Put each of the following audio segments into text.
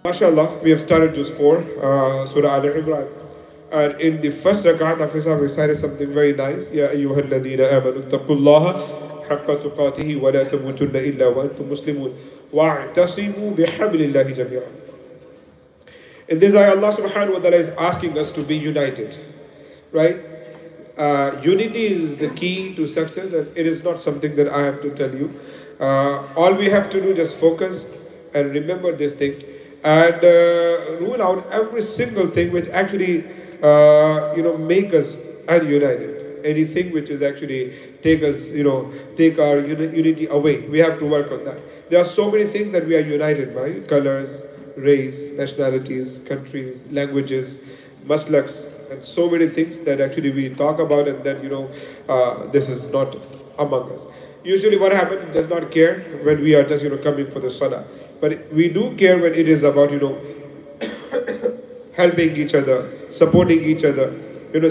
MashaAllah, we have started Juz 4, Surah Al-Imran. And in the first rak'at, Hafiz recited something very nice. Ya ayyuhal ladhina amanu taqullaha haqqa tuqatihi wa la tamutunna illa wa antum muslimun wa'tasimu bihablillahi jami'an. In this ayah, Allah subhanahu wa ta'ala is asking us to be united. Right? Unity is the key to success, and it is not something that I have to tell you. All we have to do is just focus and remember this thing, and rule out every single thing which actually make us ununited. Anything which is actually take us, take our unity away. We have to work on that. There are so many things that we are united by: colors, race, nationalities, countries, languages, maslaks, and so many things that actually we talk about, and then this is not among us. Usually what happens, does not care when we are just coming for the salah, but we do care when it is about helping each other, supporting each other,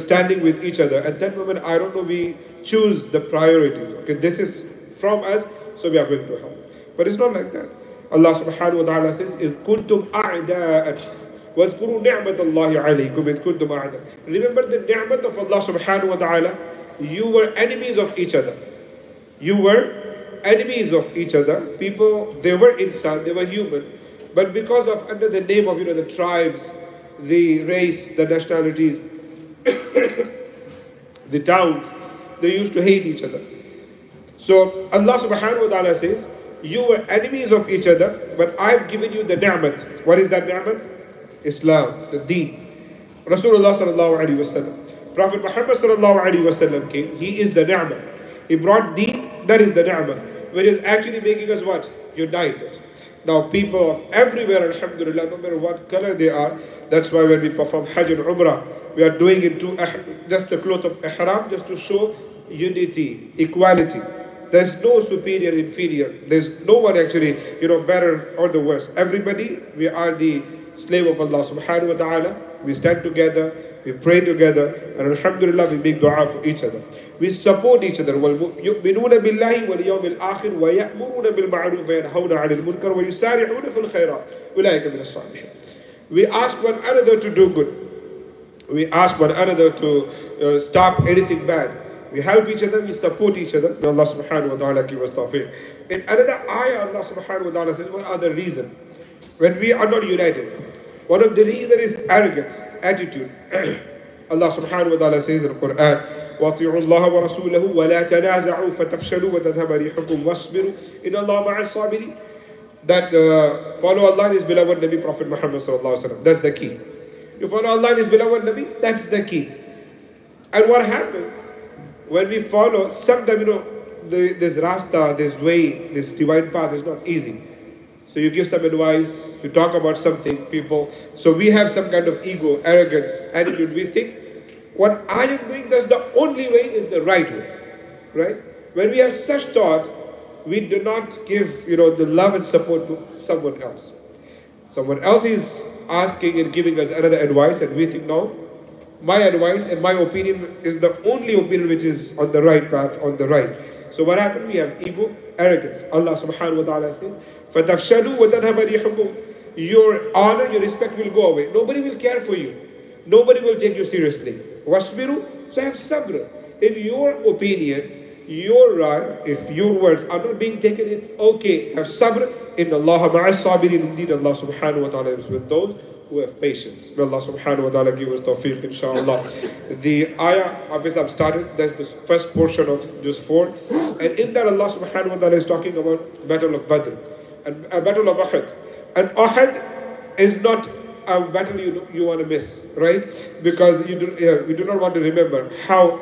standing with each other. At that moment, I don't know, we choose the priorities. Okay, this is from us, so we are going to help. But it's not like that. Allah subhanahu wa ta'ala says, إِذْ كُنْتُمْ أَعْدَاءً وَاذْكُرُوا نِعْمَةَ اللَّهِ عَلَيْكُمْ إِذْ كُنْتُمْ أَعْدَاءً. Remember the ni'mat of Allah subhanahu wa ta'ala. You were enemies of each other. You were enemies of each other. People, they were insan, they were human. But because of, under the name of, the tribes, the race, the nationalities, the towns, they used to hate each other. So Allah subhanahu wa ta'ala says, you were enemies of each other, but I've given you the ni'mat. What is that ni'mat? Islam, the deen. Rasulullah sallallahu alayhi wa sallam. Prophet Muhammad sallallahu alayhi wa sallam came. He is the ni'mat. He brought deen, that is the ni'mat, which is actually making us what? United. Now people of everywhere, alhamdulillah, no matter what color they are, that's why when we perform Hajj and Umrah, we are doing it to just the cloth of ihram, just to show unity, equality. There's no superior, inferior. There's no one actually, better or the worse. Everybody, we are the slave of Allah subhanahu wa ta'ala. We stand together, we pray together, and alhamdulillah, we make dua for each other. We support each other. وَيُؤْمِنُونَ بِاللَّهِ وَالْيَوْمِ الْآخِرِ وَيَأْمُرُونَ بِالْمَعْرُوفِ وَيَنْهَوْنَ عَنِ الْمُنْكَرِ وَيُسَارِعُونَ فِي الْخَيْرَاتِ أُولَٰئِكَ مِنَ الصَّالِحِينَ. We ask one another to do good. We ask one another to stop anything bad. We help each other, we support each other. May Allah subhanahu wa ta'ala give us tawfiq. In another ayah, Allah subhanahu wa ta'ala says, what are the reasons when we are not united? One of the reasons is arrogance, attitude. Allah subhanahu wa ta'ala says in the Quran, وَأَطِيعُوا اللَّهَ وَرَسُولَهُ وَلَا تَنَازَعُوا فَتَفْشَلُوا وَتَذْهَبَ رِيحُكُمْ وَاصْبِرُوا إِنَّ اللَّهَ مَعَ الصَّابِرِينَ. That follow Allah and His beloved Nabi Prophet Muhammad sallallahu alaihi wasallam. That's the key. You follow Allah and His beloved Nabi, that's the key. And what happens when we follow, sometimes this rasta, this way, this divine path is not easy. So you give some advice, you talk about something, people. So we have some kind of ego, arrogance, attitude. We think what I am doing, that's the only way, is the right way. Right? When we have such thought, we do not give the love and support to someone else. Someone else is asking and giving us another advice, and we think, no, my advice and my opinion is the only opinion which is on the right path, on the right. So what happened? We have ego, arrogance. Allah subhanahu wa ta'ala says, فَتَفْشَلُوا وَتَذْهَبَ رِيحُكُمْ. Your honor, your respect will go away. Nobody will care for you. Nobody will take you seriously. وَاسْبِرُوا. So have sabr. If your opinion, your right, if your words are not being taken, it's okay. Have sabr. Inna Allah ma'a sabirin. Indeed, Allah subhanahu wa ta'ala is with those who have patience. May Allah subhanahu wa ta'ala give us tawfiq, inshallah. The ayah Hafiz have started, that's the first portion of Juz 4. And in that, Allah subhanahu wa ta'ala is talking about Battle of Badr and a Battle of Uhud. And Uhud is not a battle you want to miss, right? Because we do not want to remember how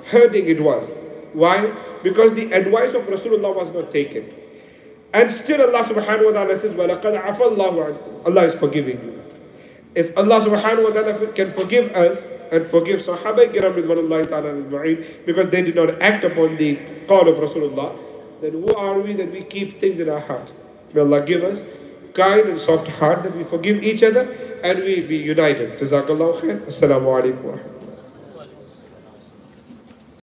hurting it was. Why? Because the advice of Rasulullah was not taken. And still Allah subhanahu wa ta'ala says, وَلَقَدْ عَفَى اللَّهُ عَنْكُمْ. Allah is forgiving you. If Allah subhanahu wa ta'ala can forgive us and forgive Sahaba Kiram ridwanullahi ta'ala al-ma'in because they did not act upon the call of Rasulullah, then who are we that we keep things in our heart? May Allah give us kind and soft heart that we forgive each other and we be united. Jazakallahu khair. Assalamu alaikum.